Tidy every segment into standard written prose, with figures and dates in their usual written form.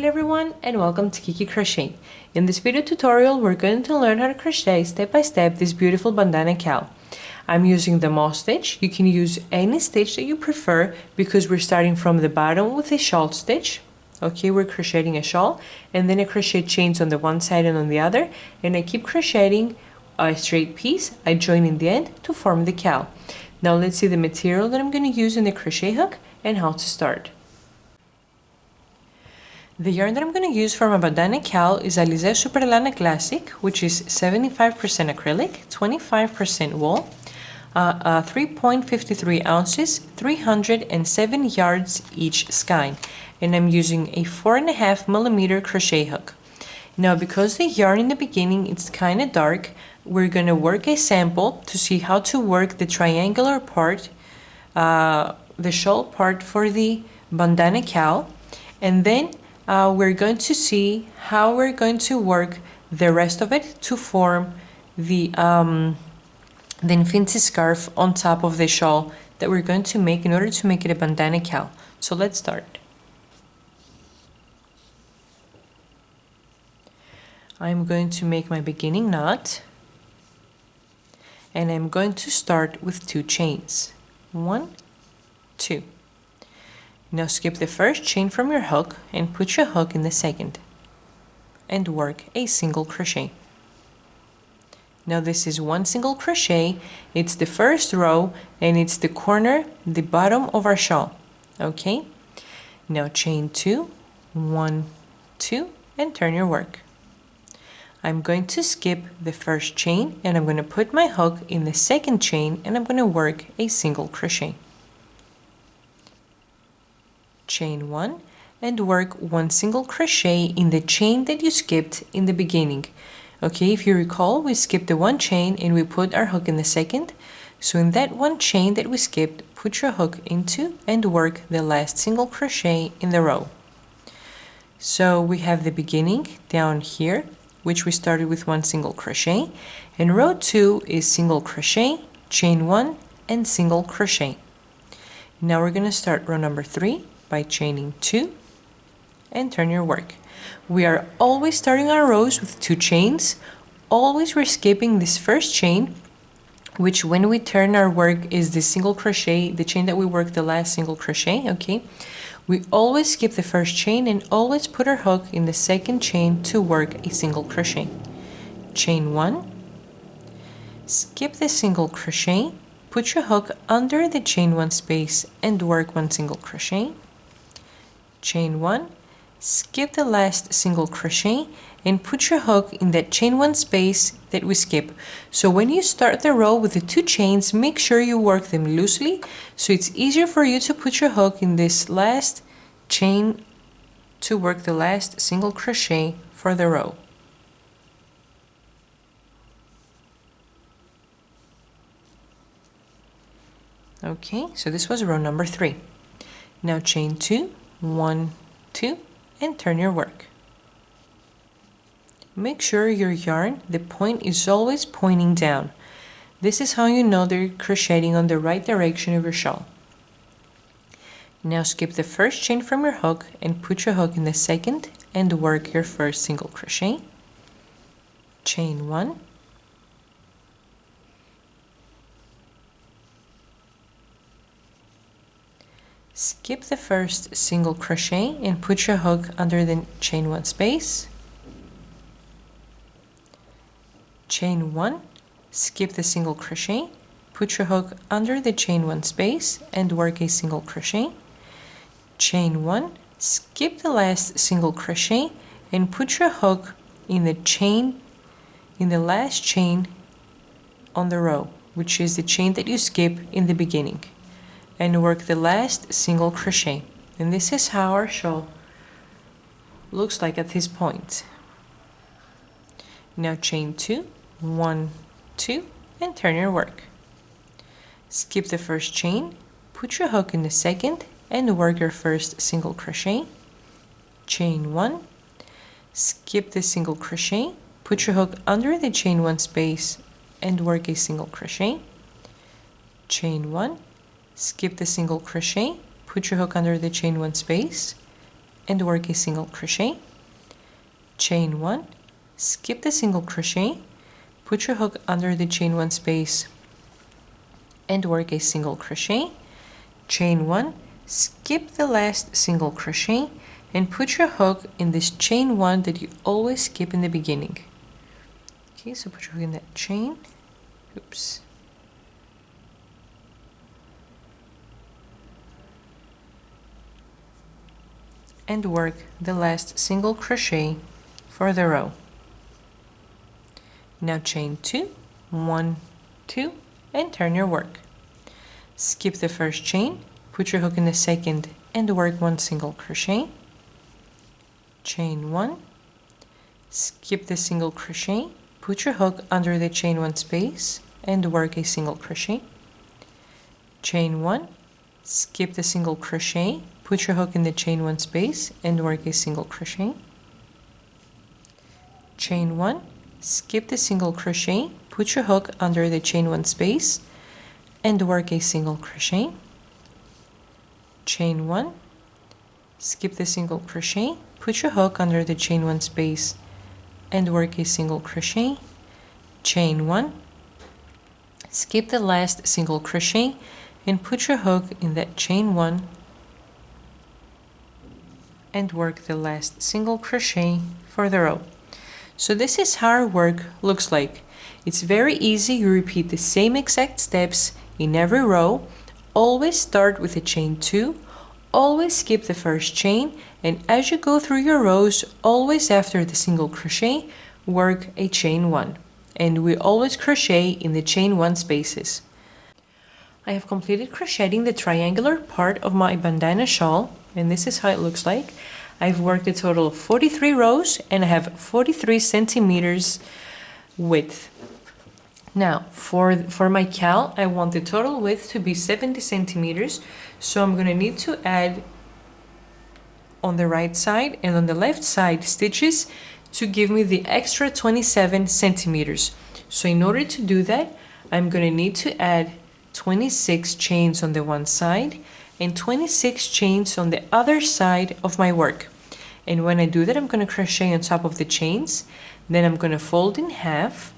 Hello everyone and welcome to Kiki Crochet. In this video tutorial we're going to learn how to crochet step by step this beautiful bandana cowl. I'm using the moss stitch. You can use any stitch that you prefer because we're starting from the bottom with a shawl stitch. Okay, we're crocheting a shawl and then I crochet chains on the one side and on the other, and I keep crocheting a straight piece. I join in the end to form the cowl. Now let's see the material that I'm going to use in the crochet hook and how to start. The yarn that I'm going to use for my bandana cowl is Alize Superlana Classic, which is 75% acrylic, 25% wool, 3.53 ounces, 307 yards each skein, and I'm using a 4.5mm crochet hook. Now because the yarn in the beginning it's kind of dark, we're going to work a sample to see how to work the triangular part, the shawl part for the bandana cowl, and then we're going to see how we're going to work the rest of it to form the infinity scarf on top of the shawl that we're going to make in order to make it a bandana cowl. So let's start. I'm going to make my beginning knot and I'm going to start with 2 chains. 1, 2. Now skip the first chain from your hook and put your hook in the second and work a single crochet. Now this is 1 single crochet, it's the first row and it's the corner, the bottom of our shawl. Okay, now chain 2, 1, 2 and turn your work. I'm going to skip the first chain and I'm going to put my hook in the second chain and I'm going to work a single crochet. Chain 1 and work 1 single crochet in the chain that you skipped in the beginning. Okay, if you recall, we skipped the 1 chain and we put our hook in the second. So in that 1 chain that we skipped, put your hook into and work the last single crochet in the row. So we have the beginning down here, which we started with 1 single crochet, and row 2 is single crochet, chain 1 and single crochet. Now we're going to start row number 3 by chaining 2 and turn your work. We are always starting our rows with 2 chains. Always we're skipping this first chain, which when we turn our work is the single crochet, the chain that we worked the last single crochet. Okay, we always skip the first chain and always put our hook in the second chain to work a single crochet. Chain 1, skip the single crochet, put your hook under the chain 1 space and work 1 single crochet. Chain 1, skip the last single crochet and put your hook in that chain 1 space that we skip. So when you start the row with the 2 chains, make sure you work them loosely so it's easier for you to put your hook in this last chain to work the last single crochet for the row. Okay, so this was row number 3. Now chain 2, 1, 2 and turn your work. Make sure your yarn, the point is always pointing down. This is how you know they're crocheting on the right direction of your shawl. Now skip the first chain from your hook and put your hook in the second and work your first single crochet. Chain 1, skip the first single crochet and put your hook under the chain 1 space. Chain 1, skip the single crochet, put your hook under the chain 1 space and work a single crochet. Chain 1, skip the last single crochet and put your hook in the last chain on the row, which is the chain that you skip in the beginning, and work the last single crochet. And this is how our shawl looks like at this point. Now chain 2, 1, 2 and turn your work. Skip the first chain, put your hook in the second and work your first single crochet. Chain 1, skip the single crochet, put your hook under the chain 1 space and work a single crochet. Chain 1, skip the single crochet, put your hook under the chain 1 space and work a single crochet, chain 1, skip the single crochet, put your hook under the chain 1 space and work a single crochet, chain 1, skip the last single crochet and put your hook in this chain 1 that you always skip in the beginning. Okay, so put your hook in that chain, oops, and work the last single crochet for the row. Now chain 2, 1, 2, and turn your work. Skip the first chain, put your hook in the second and work 1 single crochet, chain 1, skip the single crochet, put your hook under the chain 1 space and work a single crochet, chain 1, skip the single crochet, put your hook in the chain 1 space and work a single crochet, chain 1, skip the single crochet, put your hook under the chain 1 space and work a single crochet, chain 1, skip the single crochet, put your hook under the chain 1 space and work a single crochet, chain 1, skip the last single crochet and put your hook in that chain 1 and work the last single crochet for the row. So this is how our work looks like. It's very easy. You repeat the same exact steps in every row. Always start with a chain 2, always skip the first chain, and as you go through your rows, always after the single crochet, work a chain 1. And we always crochet in the chain 1 spaces. I have completed crocheting the triangular part of my bandana shawl, and this is how it looks like. I've worked a total of 43 rows and I have 43 centimeters width. Now, for my cowl, I want the total width to be 70 centimeters, so I'm going to need to add on the right side and on the left side stitches to give me the extra 27 centimeters. So in order to do that, I'm going to need to add 26 chains on the one side and 26 chains on the other side of my work. And when I do that, I'm going to crochet on top of the chains, then I'm going to fold in half,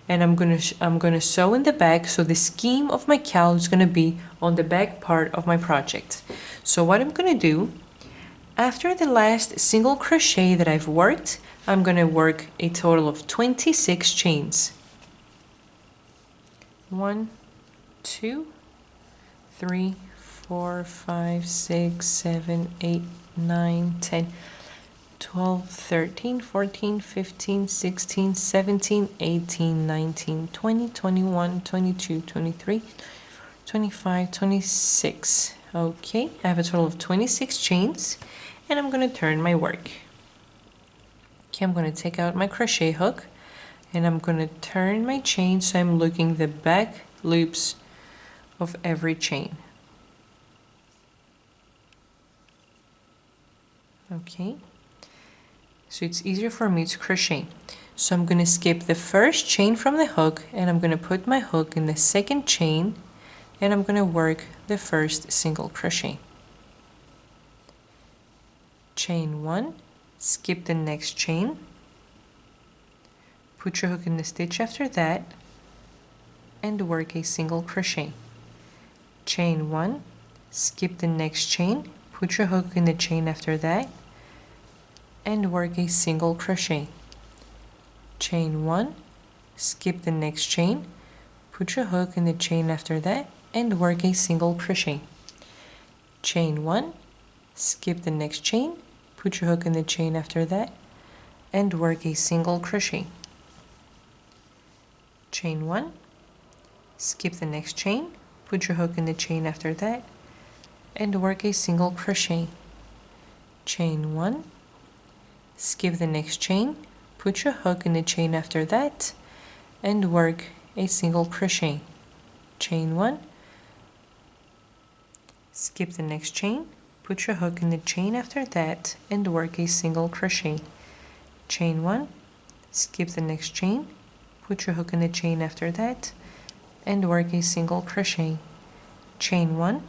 and I'm going to sew in the back, so the scheme of my cowl is going to be on the back part of my project. So what I'm going to do, after the last single crochet that I've worked, I'm going to work a total of 26 chains. 1, 2, 3, 4, 5, 6, 7, 8, 9, 10, 12, 13, 14, 15, 16, 17, 18, 19, 20, 21, 22, 23, 25, 26. Okay, I have a total of 26 chains, and I'm going to turn my work. Okay, I'm going to take out my crochet hook, and I'm going to turn my chain so I'm looking the back loops of every chain. Okay, so it's easier for me to crochet. So I'm going to skip the first chain from the hook, and I'm going to put my hook in the second chain, and I'm going to work the first single crochet. Chain 1, skip the next chain, put your hook in the stitch after that, and work a single crochet. Chain 1, skip the next chain, put your hook in the chain after that, and work a single crochet. Chain 1, skip the next chain, put your hook in the chain after that, and work a single crochet. Chain 1, skip the next chain, put your hook in the chain after that, and work a single crochet. Chain 1, skip the next chain, put your hook in the chain after that, and work a single crochet. Chain 1, skip the next chain, put your hook in the chain after that, and work a single crochet. Chain 1, skip the next chain, put your hook in the chain after that, and work a single crochet. Chain 1, skip the next chain, put your hook in the chain after that, and work a single crochet. Chain 1,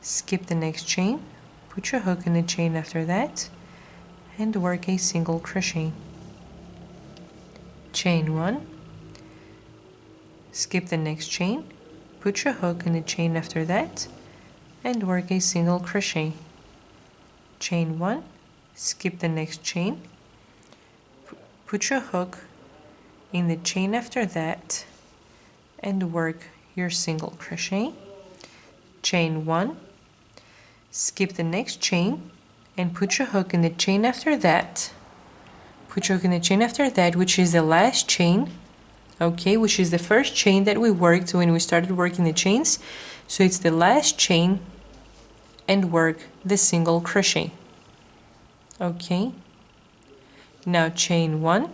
skip the next chain, put your hook in the chain after that, and work a single crochet. Chain 1, skip the next chain, put your hook in the chain after that, and work a single crochet. Chain 1, skip the next chain, put your hook in the chain after that, and work your single crochet. Chain 1, skip the next chain, and put your hook in the chain after that. Put your hook in the chain after that, which is the last chain, okay, which is the first chain that we worked when we started working the chains. So it's the last chain, and work the single crochet. Okay, now chain 1,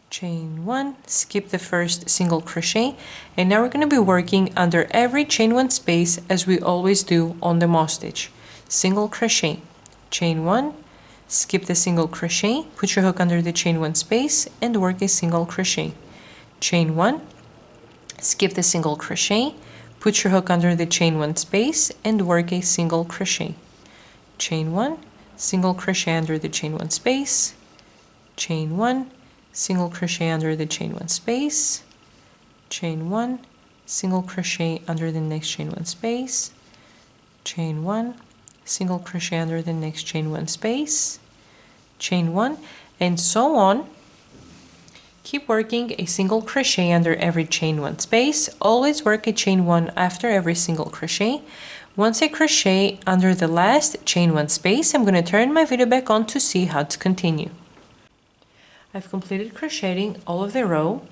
chain 1, skip the first single crochet, and now we're going to be working under every chain 1 space as we always do on the moss stitch. Single crochet, chain 1, skip the single crochet, put your hook under the chain 1 space, and work a single crochet. Chain 1, skip the single crochet, put your hook under the chain 1 space, and work a single crochet. Chain 1, single crochet under the chain 1 space, chain 1, single crochet under the chain 1 space, chain 1, single crochet under the next chain 1 space, chain 1, single crochet under the next chain 1 space, chain 1, and so on. Keep working a single crochet under every chain 1 space. Always work a chain 1 after every single crochet. Once I crochet under the last chain 1 space, I'm going to turn my video back on to see how to continue. I've completed crocheting all of the row.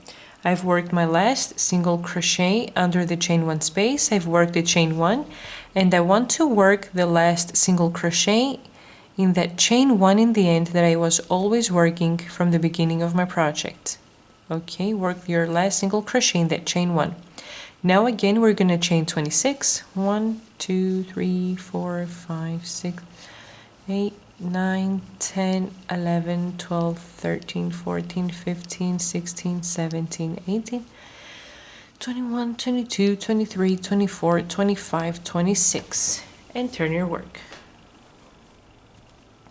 I've worked my last single crochet under the chain 1 space. I've worked the chain 1, and I want to work the last single crochet in that chain 1 in the end that I was always working from the beginning of my project. Okay, work your last single crochet in that chain 1. Now again, we're going to chain 26. 1, 2, 3, 4, 5, 6, 8, 9, 10, 11, 12, 13, 14, 15, 16, 17, 18, 21, 22, 23, 24, 25, 26, and turn your work.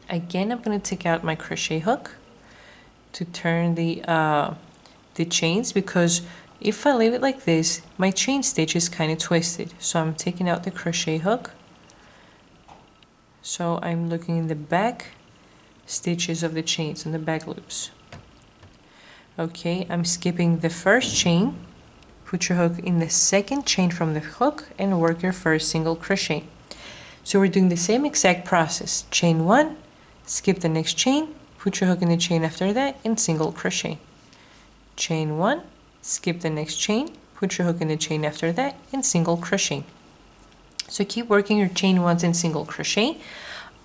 Again, I'm going to take out my crochet hook to turn the chains, because if I leave it like this, my chain stitch is kind of twisted. So I'm taking out the crochet hook. So I'm looking in the back stitches of the chains and the back loops. Okay, I'm skipping the first chain, put your hook in the second chain from the hook, and work your first single crochet. So we're doing the same exact process. Chain 1, skip the next chain, put your hook in the chain after that, and single crochet. Chain 1, skip the next chain, put your hook in the chain after that, and single crochet. So keep working your chain 1s and single crochet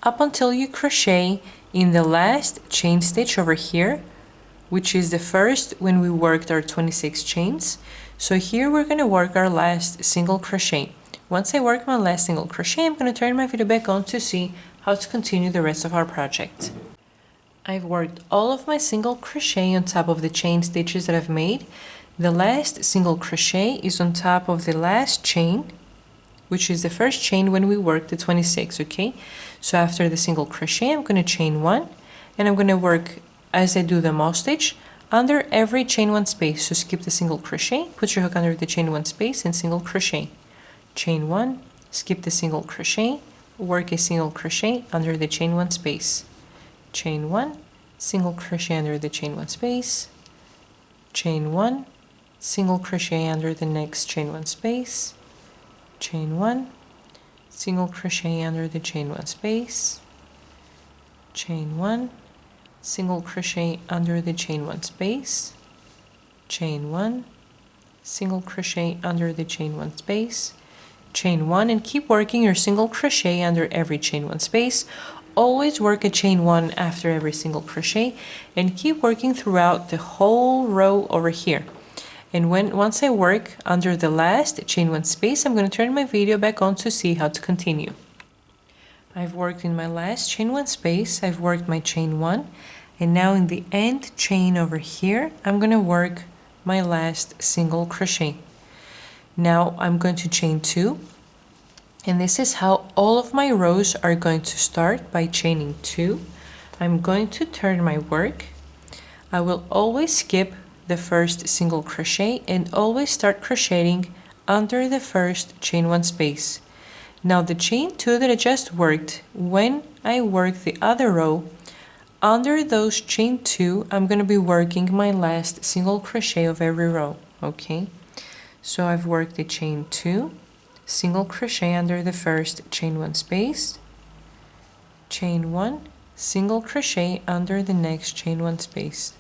up until you crochet in the last chain stitch over here, which is the first when we worked our 26 chains. So here we're going to work our last single crochet. Once I work my last single crochet, I'm going to turn my video back on to see how to continue the rest of our project. I've worked all of my single crochet on top of the chain stitches that I've made. The last single crochet is on top of the last chain, which is the first chain when we worked the 26, okay? So after the single crochet, I'm going to chain 1, and I'm going to work as I do the moss stitch under every chain 1 space. So skip the single crochet, put your hook under the chain 1 space, and single crochet. Chain 1, skip the single crochet, work a single crochet under the chain 1 space. Chain 1, single crochet under the chain 1 space. Chain 1, single crochet under the next chain 1 space. Chain 1, single crochet under the chain 1 space, chain 1, single crochet under the chain 1 space, chain 1, single crochet under the chain 1 space, chain 1, and keep working your single crochet under every chain 1 space. Always work a chain 1 after every single crochet, and keep working throughout the whole row over here. And once I work under the last chain 1 space, I'm going to turn my video back on to see how to continue. I've worked in my last chain 1 space, I've worked my chain 1, and now in the end chain over here, I'm going to work my last single crochet. Now I'm going to chain 2, And this is how all of my rows are going to start, by chaining 2. I'm going to turn my work. I will always skip the first single crochet and always start crocheting under the first chain 1 space. Now the chain 2 that I just worked, when I work the other row, under those chain 2, I'm going to be working my last single crochet of every row, okay? So I've worked the chain 2, single crochet under the first chain 1 space, chain 1, single crochet under the next chain 1 space,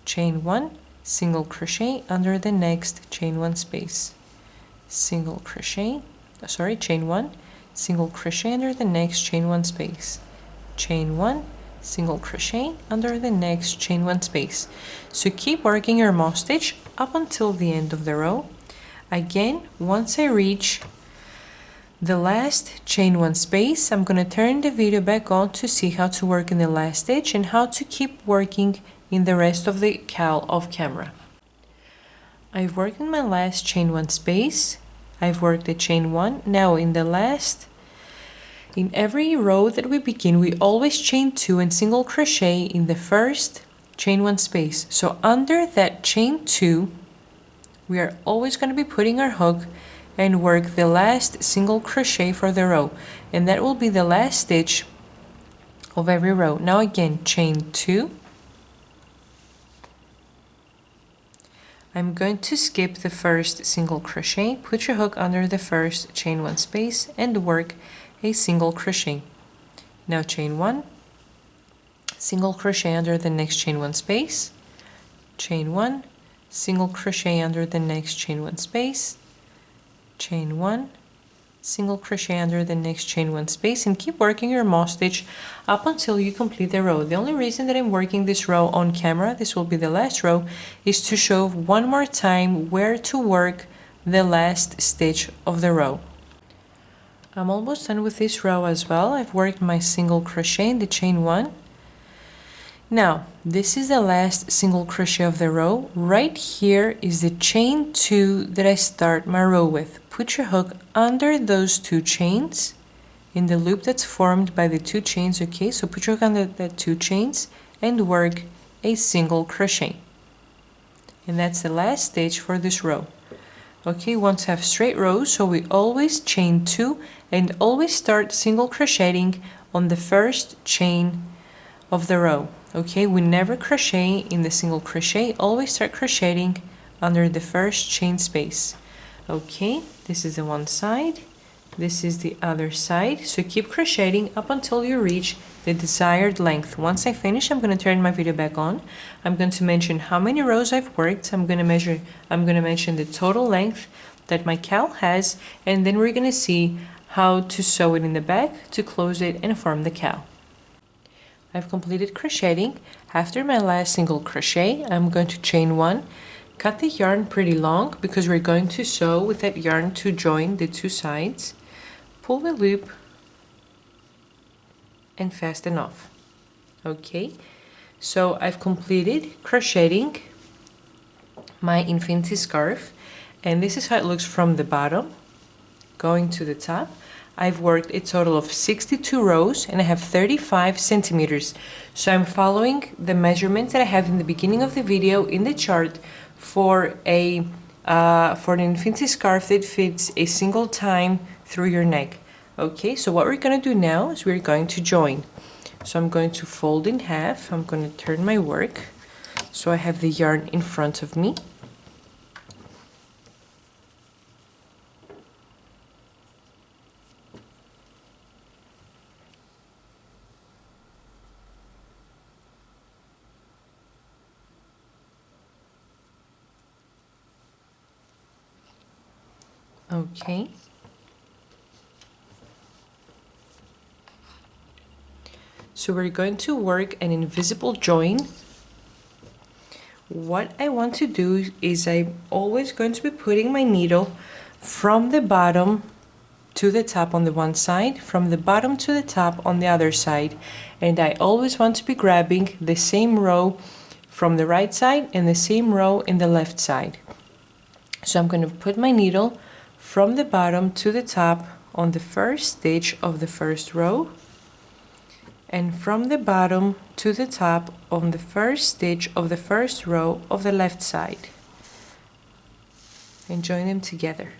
chain 1, single crochet under the next chain 1 space, single crochet, chain 1, single crochet under the next chain 1 space, chain 1, single crochet under the next chain 1 space. So keep working your moss stitch up until the end of the row. Again, once I reach the last chain 1 space, I'm going to turn the video back on to see how to work in the last stitch and how to keep working in the rest of the cowl off camera. I've worked in my last chain 1 space. I've worked the chain 1. Now in every row that we begin, we always chain 2 and single crochet in the first chain 1 space. So under that chain 2, we are always going to be putting our hook and work the last single crochet for the row, and that will be the last stitch of every row. Now again, chain 2. I'm going to skip the first single crochet, put your hook under the first chain 1 space and work a single crochet. Now chain 1, single crochet under the next chain 1 space, chain 1, single crochet under the next chain 1 space, chain 1, single crochet under the next chain 1 space, and keep working your moss stitch up until you complete the row. The only reason that I'm working this row on camera, this will be the last row, is to show one more time where to work the last stitch of the row. I'm almost done with this row as well. I've worked my single crochet in the chain 1. Now, this is the last single crochet of the row. Right here is the chain 2 that I start my row with. Put your hook under those 2 chains in the loop that's formed by the 2 chains, okay? So put your hook under the 2 chains and work a single crochet. And that's the last stitch for this row. Okay, want to have straight rows, so we always chain 2 and always start single crocheting on the first chain of the row. Okay, we never crochet in the single crochet, always start crocheting under the first chain space. Okay, this is the one side, this is the other side, so keep crocheting up until you reach the desired length. Once I finish, I'm going to turn my video back on. I'm going to mention how many rows I've worked. I'm going to mention the total length that my cowl has, and then we're going to see how to sew it in the back to close it and form the cowl. I've completed crocheting. After my last single crochet, I'm going to chain 1, cut the yarn pretty long because we're going to sew with that yarn to join the 2 sides, pull the loop and fasten off. Okay, so I've completed crocheting my infinity scarf, and this is how it looks from the bottom going to the top. I've worked a total of 62 rows and I have 35 centimeters. So I'm following the measurements that I have in the beginning of the video in the chart for an infinity scarf that fits a single time through your neck. Okay, so what we're going to do now is we're going to join. So I'm going to fold in half. I'm going to turn my work so I have the yarn in front of me. Okay. So we're going to work an invisible join. What I want to do is I'm always going to be putting my needle from the bottom to the top on the one side, from the bottom to the top on the other side, and I always want to be grabbing the same row from the right side and the same row in the left side. So I'm going to put my needle from the bottom to the top on the first stitch of the first row, and from the bottom to the top on the first stitch of the first row of the left side, and join them together.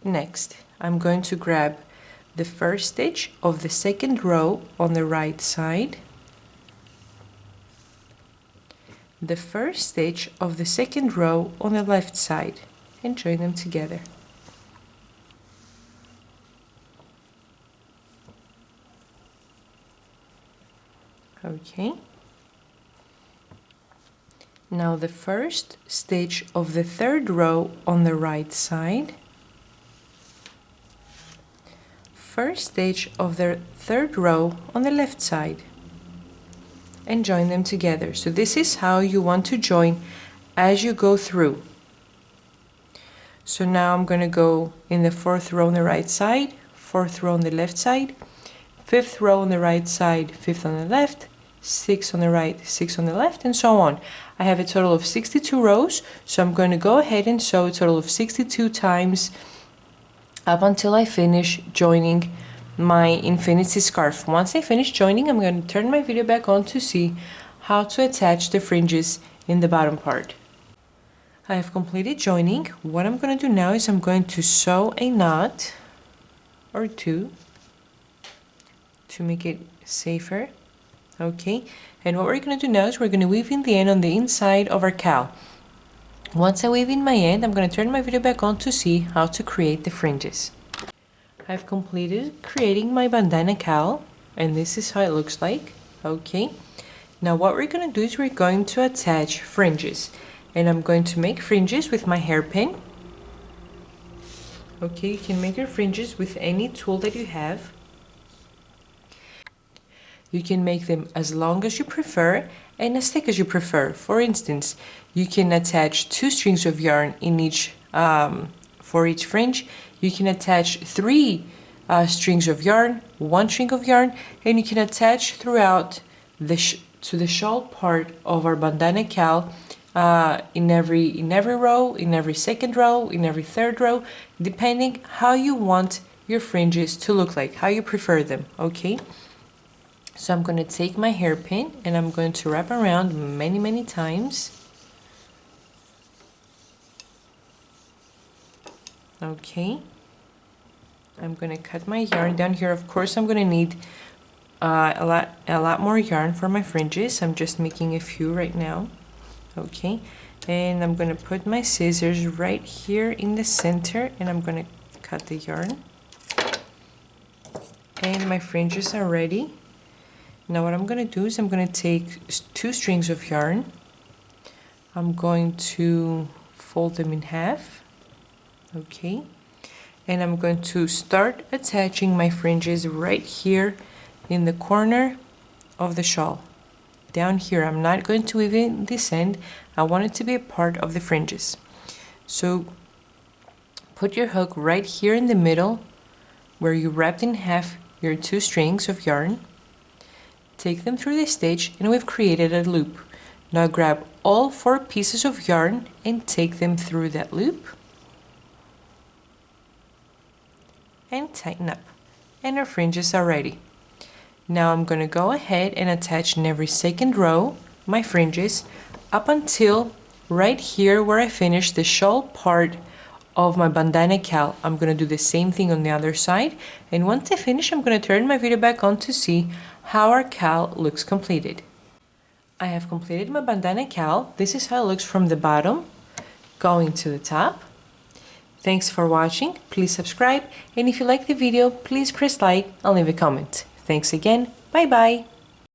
Next, I'm going to grab the first stitch of the second row on the right side, the first stitch of the second row on the left side, and join them together. Okay. Now the first stitch of the third row on the right side, first stitch of the third row on the left side, and join them together. So this is how you want to join as you go through. So now I'm going to go in the fourth row on the right side, fourth row on the left side, fifth row on the right side, fifth on the left, six on the right, six on the left, and so on. I have a total of 62 rows, so I'm going to go ahead and sew a total of 62 times up until I finish joining my infinity scarf. Once I finish joining, I'm going to turn my video back on to see how to attach the fringes in the bottom part. I have completed joining. What I'm going to do now is I'm going to sew a knot or two to make it safer. Okay, and what we're going to do now is we're going to weave in the end on the inside of our cowl. Once I weave in my end, I'm going to turn my video back on to see how to create the fringes. I've completed creating my bandana cowl, and this is how it looks like. Okay, now what we're going to do is we're going to attach fringes, and I'm going to make fringes with my hairpin. Okay, you can make your fringes with any tool that you have. You can make them as long as you prefer and as thick as you prefer. For instance, you can attach 2 strings of yarn in each for each fringe. You can attach 3 strings of yarn, 1 string of yarn, and you can attach throughout to the shawl part of our bandana cowl in every row, in every second row, in every third row, depending how you want your fringes to look like, how you prefer them. Okay. So I'm going to take my hairpin and I'm going to wrap around many times. Okay. I'm going to cut my yarn down here. Of course, I'm going to need a lot more yarn for my fringes. I'm just making a few right now. Okay. And I'm going to put my scissors right here in the center and I'm going to cut the yarn. And my fringes are ready. Now what I'm going to do is I'm going to take 2 strings of yarn. I'm going to fold them in half. Okay. And I'm going to start attaching my fringes right here in the corner of the shawl. Down here, I'm not going to weave in this end. I want it to be a part of the fringes. So put your hook right here in the middle where you wrapped in half your 2 strings of yarn. Take them through the stitch and we've created a loop. Now grab all 4 pieces of yarn and take them through that loop and tighten up, and our fringes are ready. Now I'm going to go ahead and attach in every second row my fringes up until right here where I finish the shawl part of my bandana cowl. I'm going to do the same thing on the other side, and once I finish I'm going to turn my video back on to see how our cowl looks completed. I have completed my bandana cowl. This is how it looks from the bottom going to the top. Thanks for watching. Please subscribe, and if you like the video, please press like and leave a comment. Thanks again. Bye bye.